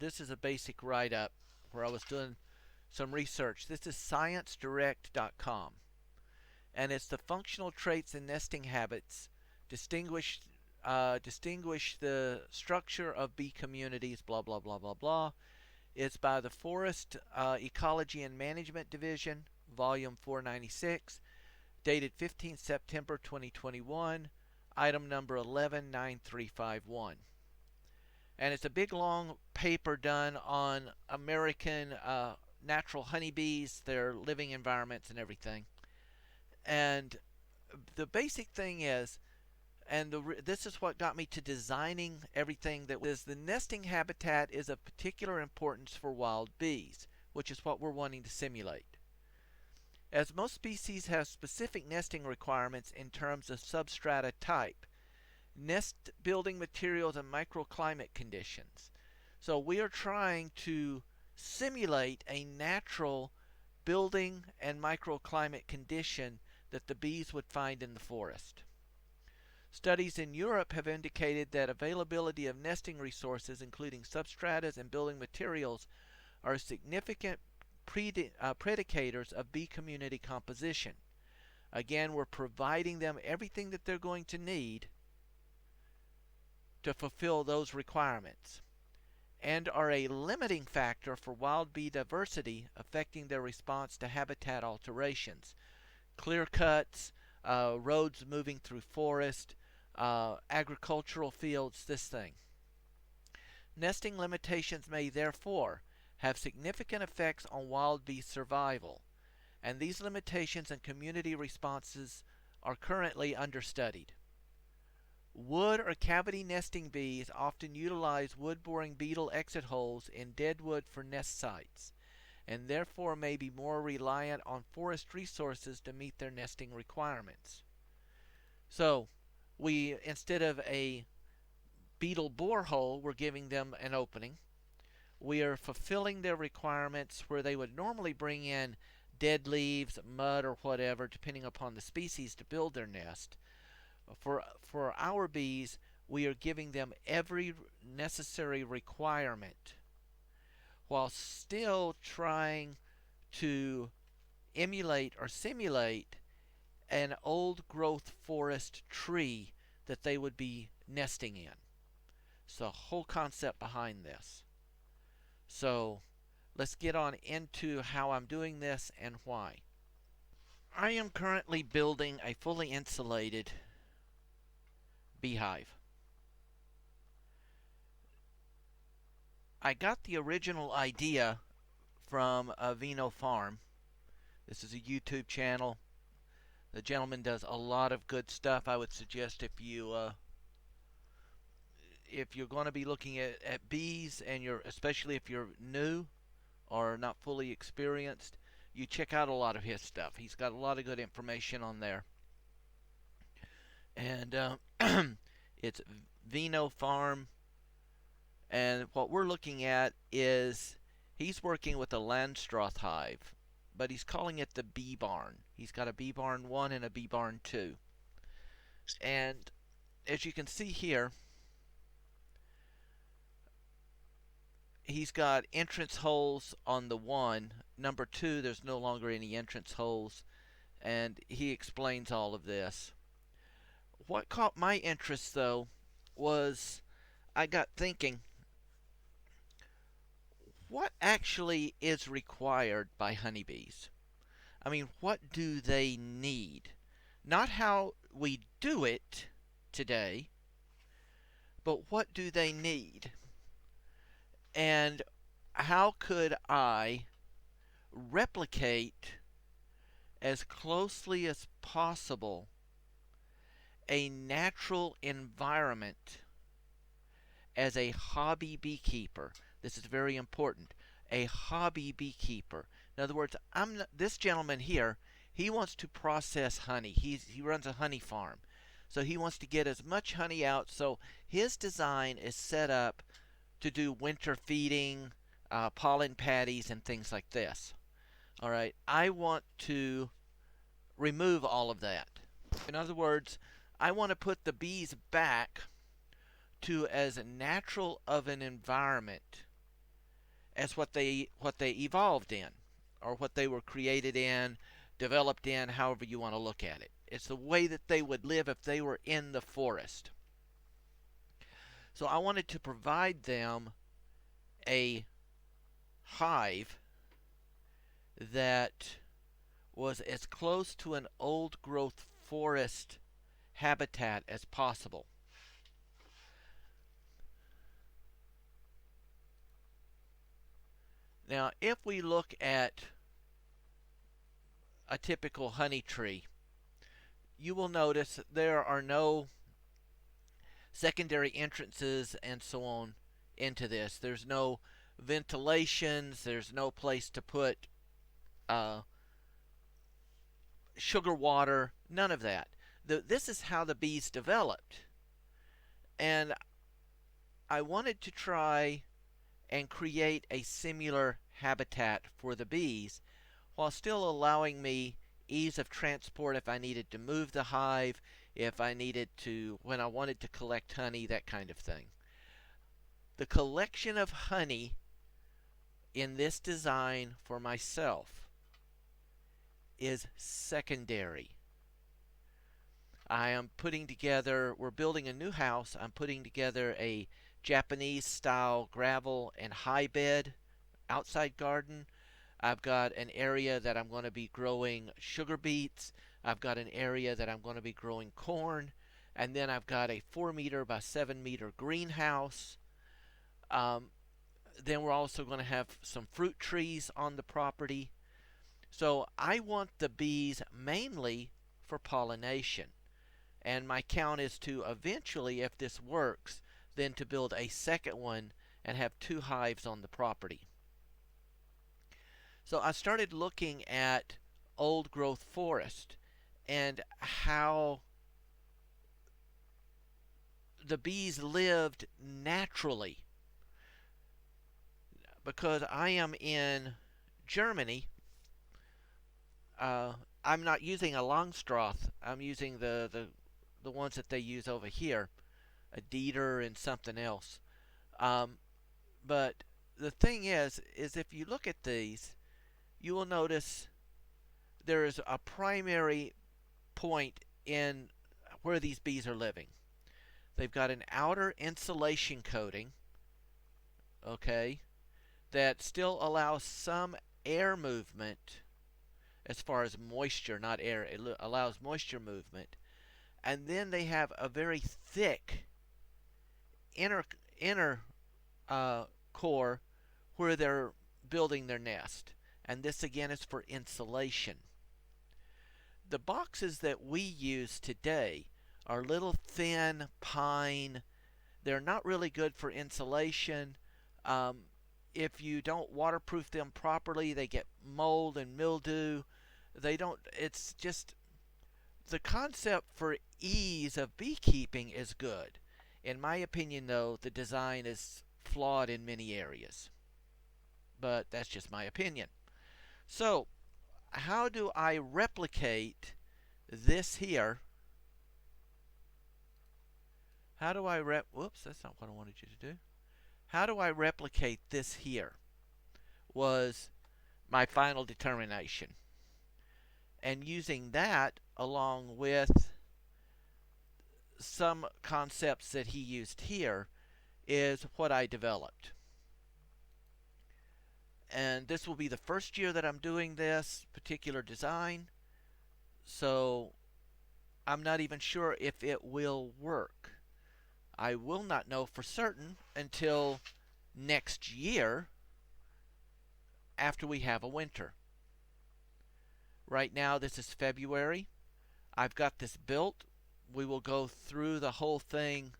this is a basic write-up where I was doing some research. This is ScienceDirect.com, and it's the functional traits and nesting habits distinguish the structure of bee communities. Blah blah blah blah blah. It's by the Forest Ecology and Management Division, Volume 496, dated 15 September 2021, item number 119351. And it's a big long paper done on American natural honeybees, their living environments and everything. And the basic thing is, and this is what got me to designing everything, that is, the nesting habitat is of particular importance for wild bees, which is what we're wanting to simulate. As most species have specific nesting requirements in terms of substrata type, nest building materials, and microclimate conditions. So we are trying to simulate a natural building and microclimate condition that the bees would find in the forest. Studies in Europe have indicated that availability of nesting resources, including substratas and building materials, are significant predicators of bee community composition. Again, we're providing them everything that they're going to need to fulfill those requirements, and are a limiting factor for wild bee diversity, affecting their response to habitat alterations. Clear cuts, roads moving through forest, agricultural fields, this thing. Nesting limitations may therefore have significant effects on wild bee survival, and these limitations and community responses are currently understudied. Wood or cavity nesting bees often utilize wood-boring beetle exit holes in dead wood for nest sites, and therefore may be more reliant on forest resources to meet their nesting requirements. So, instead of a beetle borehole, we're giving them an opening. We are fulfilling their requirements where they would normally bring in dead leaves, mud, or whatever, depending upon the species, to build their nest. For our bees, we are giving them every necessary requirement while still trying to emulate or simulate an old growth forest tree that they would be nesting in. It's the whole concept behind this. So let's get on into how I'm doing this and why. I am currently building a fully insulated beehive. I got the original idea from Vino Farm. This is a YouTube channel. The gentleman does a lot of good stuff. I would suggest if you're going to be looking at bees, and especially if you're new or not fully experienced, you check out a lot of his stuff. He's got a lot of good information on there. And it's Vino Farm. And what we're looking at is he's working with a Landstroth hive, but he's calling it the Bee Barn. He's got a Bee Barn 1 and a Bee Barn 2. And as you can see here, he's got entrance holes on the 1. Number 2, there's no longer any entrance holes, and he explains all of this. What caught my interest, though, was I got thinking, what actually is required by honeybees? I mean, what do they need? Not how we do it today, but what do they need? And how could I replicate as closely as possible a natural environment as a hobby beekeeper? This is very important. A hobby beekeeper. In other words, this gentleman here, he wants to process honey. He runs a honey farm. So he wants to get as much honey out. So his design is set up to do winter feeding, pollen patties, and things like this. All right. I want to remove all of that. In other words, I want to put the bees back to as natural of an environment as what they evolved in, or what they were created in, developed in, however you want to look at it. It's the way that they would live if they were in the forest. So I wanted to provide them a hive that was as close to an old growth forest habitat as possible. Now, if we look at a typical honey tree, you will notice there are no secondary entrances and so on into this. There's no ventilations, there's no place to put uh, sugar water, none of that. This is how the bees developed. And I wanted to try and create a similar habitat for the bees while still allowing me ease of transport if I needed to move the hive, if I needed to, when I wanted to collect honey, that kind of thing. The collection of honey in this design for myself is secondary. We're building a new house. I'm putting together a Japanese style gravel and high bed outside garden. I've got an area that I'm going to be growing sugar beets. I've got an area that I'm going to be growing corn. And then I've got a 4 meter by 7 meter greenhouse. Then we're also going to have some fruit trees on the property. So I want the bees mainly for pollination. And my count is to eventually, if this works, then to build a second one and have 2 hives on the property. So I started looking at old growth forest and how the bees lived naturally. Because I am in Germany, I'm not using a Langstroth. I'm using the ones that they use over here, a Dieter and something else. But the thing is if you look at these, you will notice there is a primary point in where these bees are living. They've got an outer insulation coating, okay, that still allows some air movement as far as moisture, not air. It allows moisture movement. And then they have a very thick inner core where they're building their nest. And this again is for insulation. The boxes that we use today are little thin pine. They're not really good for insulation. If you don't waterproof them properly, they get mold and mildew. It's just, the concept for ease of beekeeping is good. In my opinion, though, the design is flawed in many areas. But that's just my opinion. So, how do I replicate this here? Whoops, that's not what I wanted you to do. How do I replicate this here? Was my final determination. And using that along with some concepts that he used here is what I developed. And this will be the first year that I'm doing this particular design, so I'm not even sure if it will work. I will not know for certain until next year after we have a winter. Right now this is February. I've got this built. We will go through the whole thing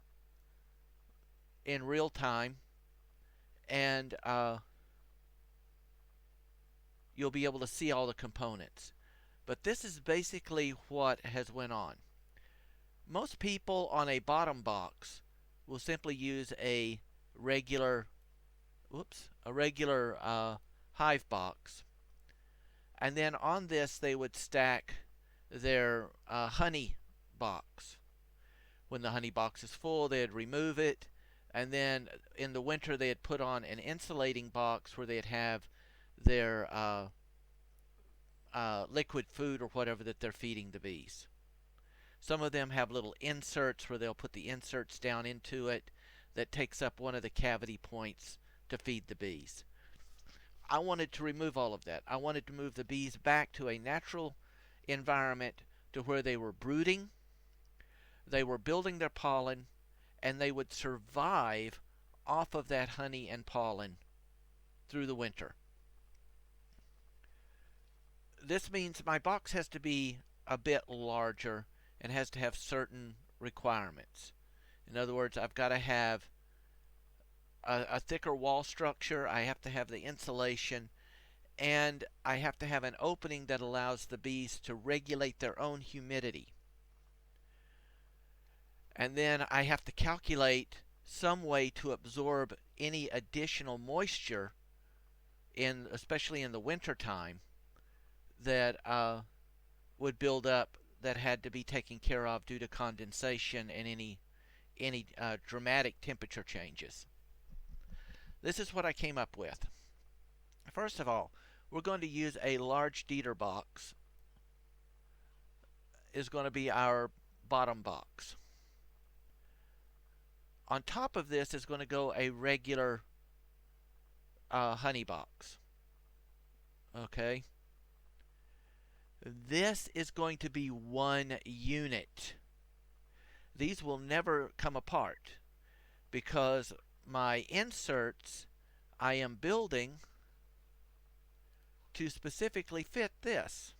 in real time, and you'll be able to see all the components. But this is basically what has went on. Most people on a bottom box will simply use a regular hive box, and then on this they would stack their honey box. When the honey box is full, they'd remove it. And then in the winter they'd put on an insulating box where they'd have their liquid food or whatever that they're feeding the bees. Some of them have little inserts where they'll put the inserts down into it that takes up one of the cavity points to feed the bees. I wanted to remove all of that. I wanted to move the bees back to a natural environment to where they were brooding, they were building their pollen, and they would survive off of that honey and pollen through the winter. This means my box has to be a bit larger and has to have certain requirements. In other words, I've got to have a thicker wall structure, I have to have the insulation, and I have to have an opening that allows the bees to regulate their own humidity. And then I have to calculate some way to absorb any additional moisture, especially in the winter time, that would build up that had to be taken care of due to condensation and any dramatic temperature changes. This is what I came up with. First of all, we're going to use a large Dieter box. Is going to be our bottom box. On top of this is going to go a regular honey box. Okay. This is going to be one unit. These will never come apart because my inserts I am building to specifically fit this.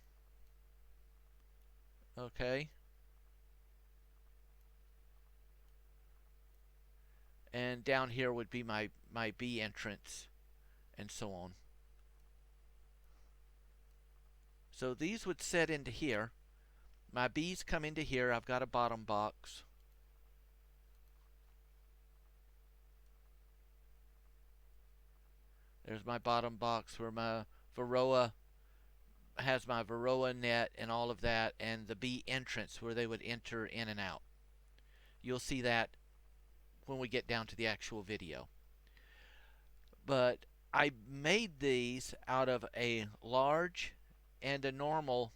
Okay. And down here would be my bee entrance and so on. So these would set into here. My bees come into here. I've got a bottom box. There's my bottom box where my Varroa has my Varroa net and all of that, and the bee entrance where they would enter in and out. You'll see that when we get down to the actual video. But I made these out of a large and a normal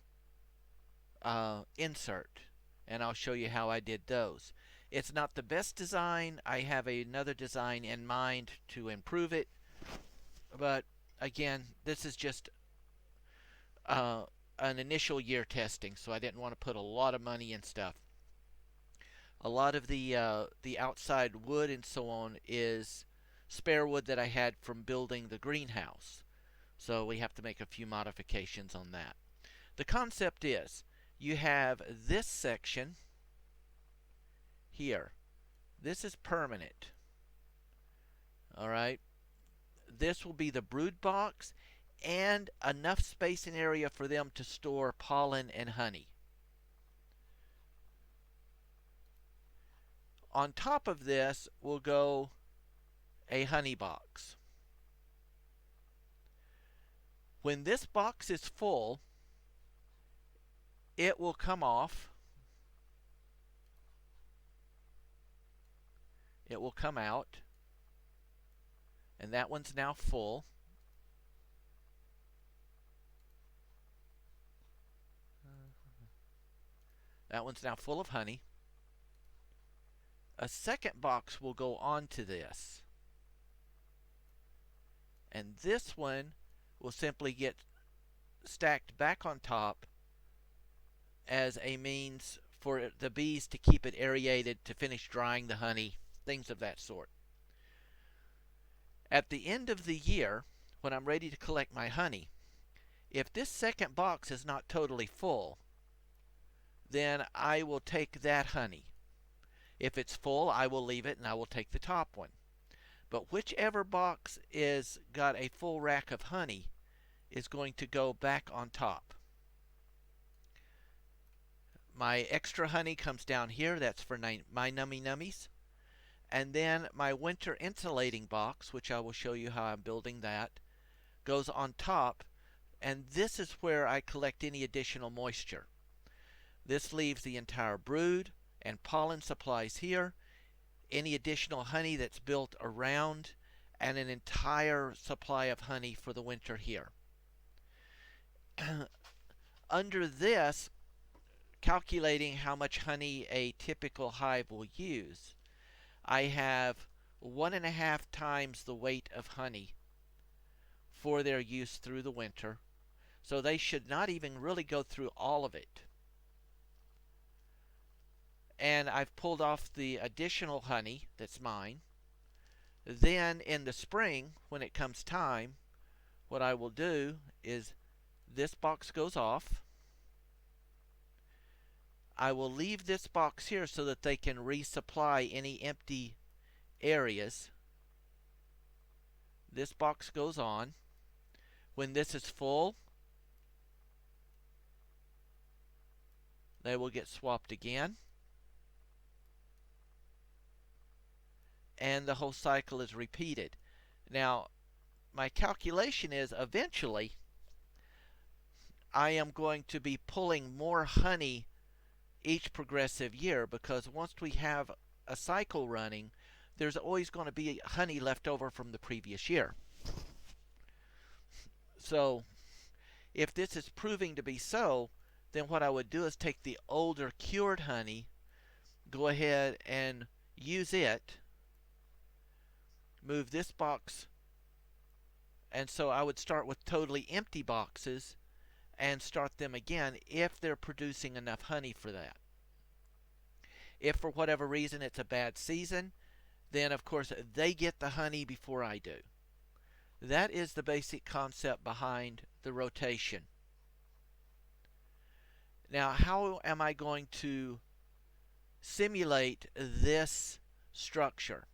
insert, and I'll show you how I did those. It's not the best design. I have another design in mind to improve it, but again, this is just an initial year testing, so I didn't want to put a lot of money in stuff. A lot of the outside wood and so on is spare wood that I had from building the greenhouse, so we have to make a few modifications on that. The concept is you have this section here. This is permanent. Alright. This will be the brood box and enough space and area for them to store pollen and honey. On top of this will go a honey box. When this box is full, it will come off. It will come out. And that one's now full. That one's now full of honey. A second box will go onto this. And this one will simply get stacked back on top as a means for the bees to keep it aerated, to finish drying the honey, things of that sort. At the end of the year, when I'm ready to collect my honey, if this second box is not totally full, then I will take that honey. If it's full, I will leave it and I will take the top one. But whichever box is got a full rack of honey is going to go back on top. My extra honey comes down here. That's for my nummy nummies. And then my winter insulating box, which I will show you how I'm building that, goes on top. And this is where I collect any additional moisture. This leaves the entire brood and pollen supplies here. any additional honey that's built around, and an entire supply of honey for the winter here. Under this, calculating how much honey a typical hive will use, I have 1.5 times the weight of honey for their use through the winter, so they should not even really go through all of it. And I've pulled off the additional honey that's mine. Then in the spring, when it comes time, what I will do is this box goes off. I will leave this box here so that they can resupply any empty areas. This box goes on. When this is full, they will get swapped again. And the whole cycle is repeated. Now, my calculation is eventually I am going to be pulling more honey each progressive year, because once we have a cycle running, there's always going to be honey left over from the previous year. So if this is proving to be so, then what I would do is take the older cured honey, go ahead and use it, move this box, and so I would start with totally empty boxes and start them again if they're producing enough honey for that. If for whatever reason it's a bad season, then of course they get the honey before I do. That is the basic concept behind the rotation. Now, how am I going to simulate this structure?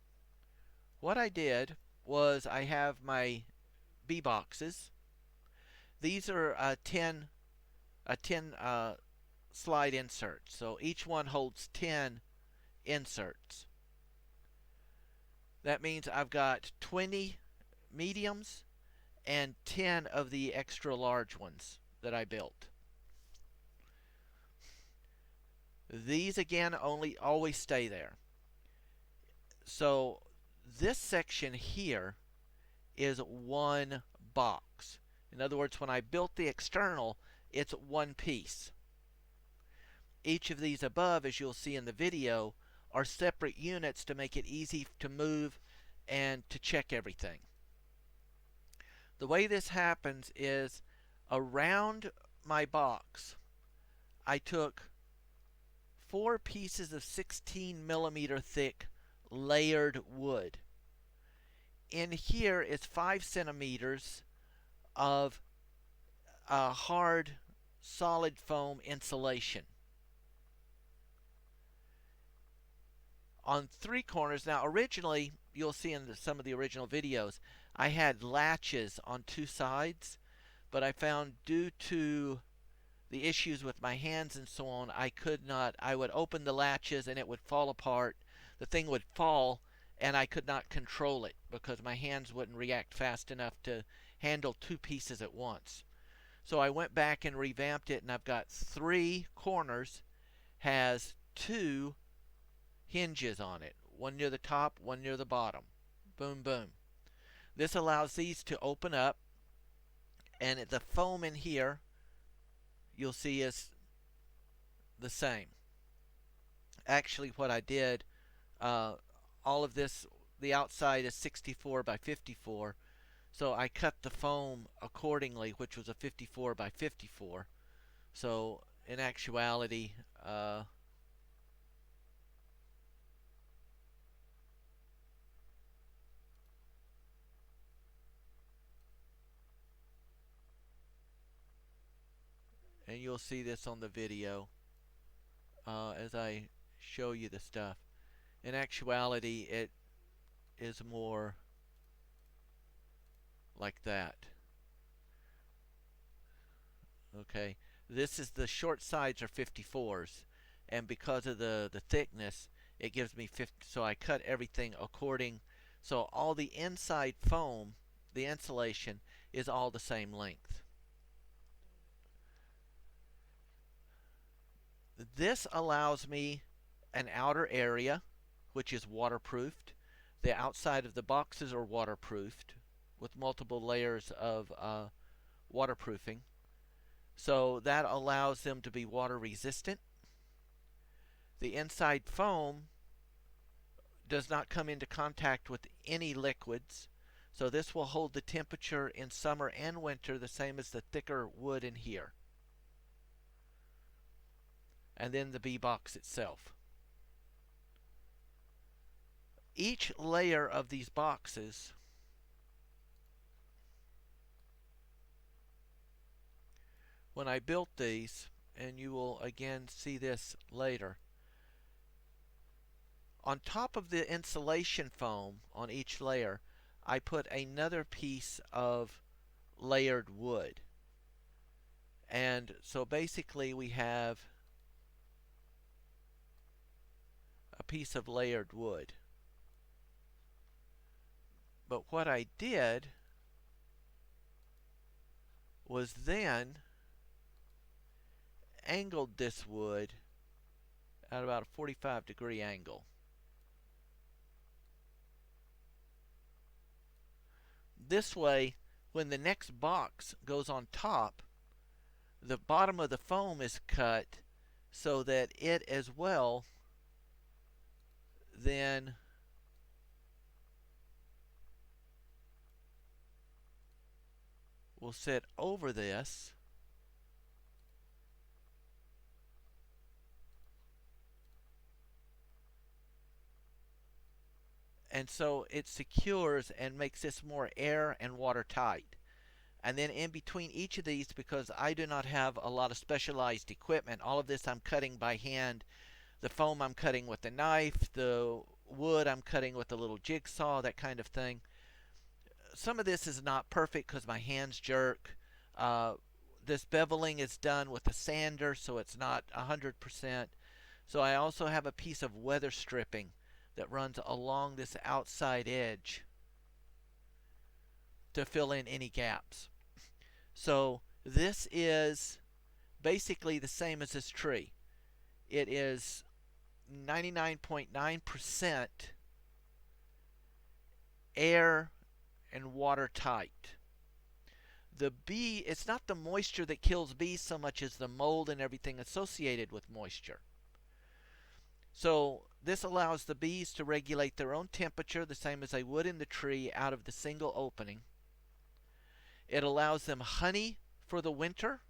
What I did was I have my bee boxes. These are 10 slide inserts, so each one holds 10 inserts. That means I've got 20 mediums and 10 of the extra large ones that I built. These again always stay there. So this section here is one box. In other words, when I built the external, it's one piece. Each of these above, as you'll see in the video, are separate units to make it easy to move and to check everything. The way this happens is around my box, I took 4 pieces of 16 millimeter thick layered wood. In here is 5 centimeters of hard solid foam insulation. On 3 corners, now originally, you'll see in some of the original videos, I had latches on 2 sides, but I found due to the issues with my hands and so on, I would open the latches and it would fall apart. The thing would fall and I could not control it because my hands wouldn't react fast enough to handle 2 pieces at once. So I went back and revamped it, and I've got 3 corners, has 2 hinges on it. One near the top, one near the bottom. Boom, boom. This allows these to open up, and the foam in here, you'll see, is the same. Actually, what I did, all of this, the outside is 64 by 54, so I cut the foam accordingly, which was a 54 by 54. So in actuality, and you'll see this on the video as I show you the stuff. In actuality, it is more like that. Okay, this is the short sides are 54s, and because of the thickness, it gives me 50. So I cut everything according. So all the inside foam, the insulation, is all the same length. This allows me an outer area which is waterproofed. The outside of the boxes are waterproofed with multiple layers of waterproofing. So that allows them to be water resistant. The inside foam does not come into contact with any liquids. So this will hold the temperature in summer and winter the same as the thicker wood in here. And then the bee box itself. Each layer of these boxes when I built these, and you will again see this later, on top of the insulation foam on each layer, I put another piece of layered wood. And so basically we have a piece of layered wood. But what I did was then angled this wood at about a 45-degree angle. This way, when the next box goes on top, the bottom of the foam is cut so that it as well then will sit over this. And so it secures and makes this more air and watertight. And then in between each of these, because I do not have a lot of specialized equipment, all of this I'm cutting by hand. The foam I'm cutting with a knife, the wood I'm cutting with a little jigsaw, that kind of thing. Some of this is not perfect because my hands jerk. This beveling is done with a sander, so it's not 100%. So I also have a piece of weather stripping that runs along this outside edge to fill in any gaps. So this is basically the same as this tree. It is 99.9% air and watertight. The bee, it's not the moisture that kills bees so much as the mold and everything associated with moisture. So this allows the bees to regulate their own temperature the same as they would in the tree out of the single opening. It allows them honey for the winter.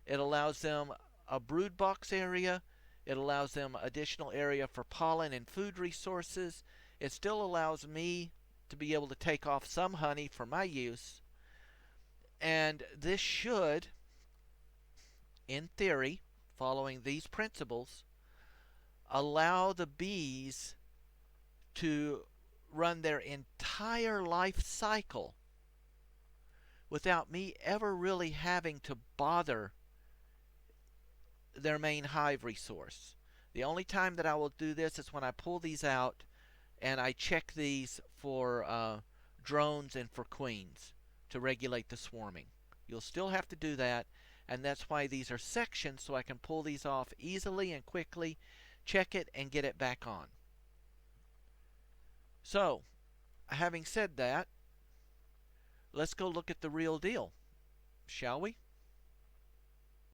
It allows them a brood box area. It allows them additional area for pollen and food resources. It still allows me to be able to take off some honey for my use. And this should, in theory, following these principles, allow the bees to run their entire life cycle without me ever really having to bother their main hive resource. The only time that I will do this is when I pull these out and I check these for drones and for queens to regulate the swarming. You'll still have to do that, and that's why these are sections, so I can pull these off easily and quickly, check it, and get it back on. So, having said that, let's go look at the real deal, shall we?